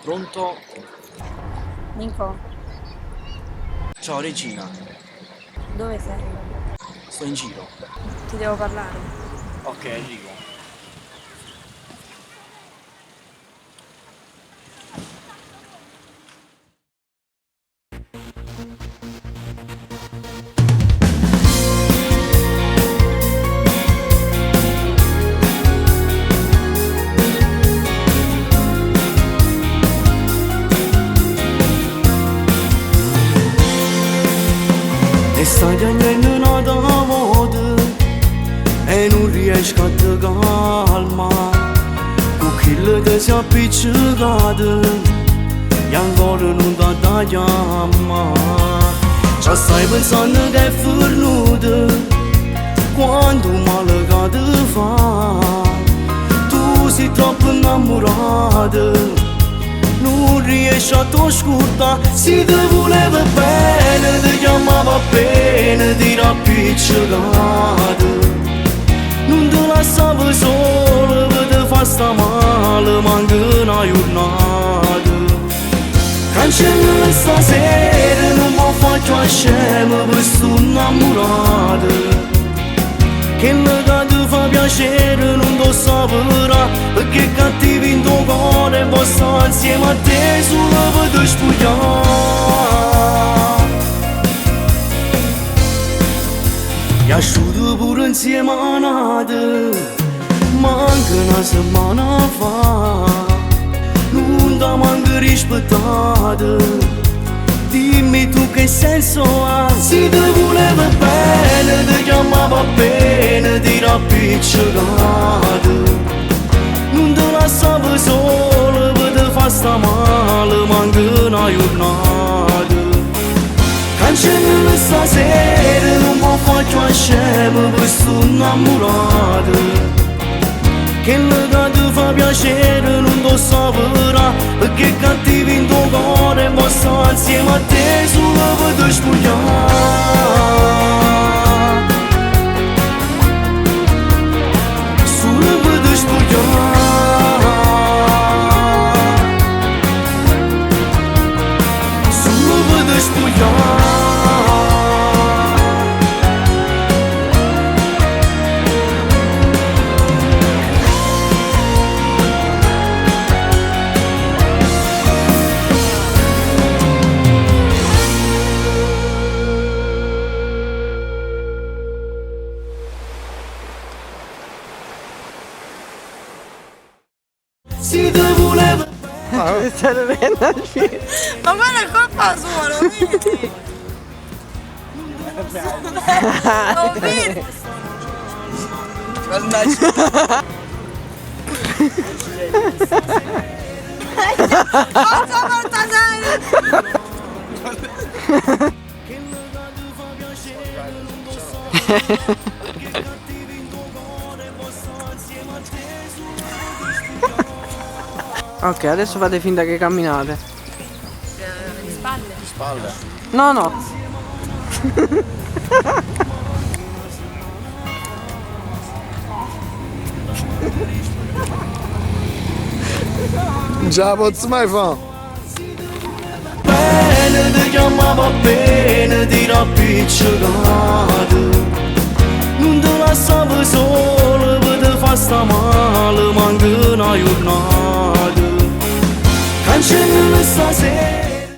Pronto? Nico, Ciao Regina, dove sei? sto in giro. Ti devo parlare. Ok, arrivo. E stai piangendo nata volta e non riesci a te calmare. Con chi ti si è appiccicato e ancora non ti da chiamare. Già stai pensando che è fornuta quando male che ti fa. Tu sei troppo innamorata, non riesci a te ascoltare. Se ti voleva bene, ti chiamava bene, ti rappiccicato. Non ti lasciava solo per te fa sta male, manca una giornata. Cancella stasera, non mi faccio a scema per sto innamorato. Che che ti fa piacere non lo saprà, perché cattivi in tuo cuore può stare insieme a te solo per te spogliare. E asciutto pure insieme a nata, manca una settimana fa. Non ti manca rispettato. Dimmi tu che senso ha. Se ti voleva bene, ti chiamava bene, ti rappiccicato. Non ti lasciava solo per te fa sta male, manca una giornata. Cancella stasera, non mi faccio a scema per sto innamorato. Che ti fa piacere non lo saprà, perché cattivi in tuo cuore può stare insieme a te solo per te spogliare. Solo per te spogliare. Solo per te spogliare. Se ti voleva Stai vedendo il film? Ma quella è colpa sua, lo vedi? Lo vedi? Forza Portasera! Ok, adesso fate finta che camminate. Di spalle? Di spalle. No, no. Già posso mai fare? bene, ti chiamava bene, ti rappiccicato. Non ti lasciava solo per te fa sta male, manca una giornata. Cancella stasera.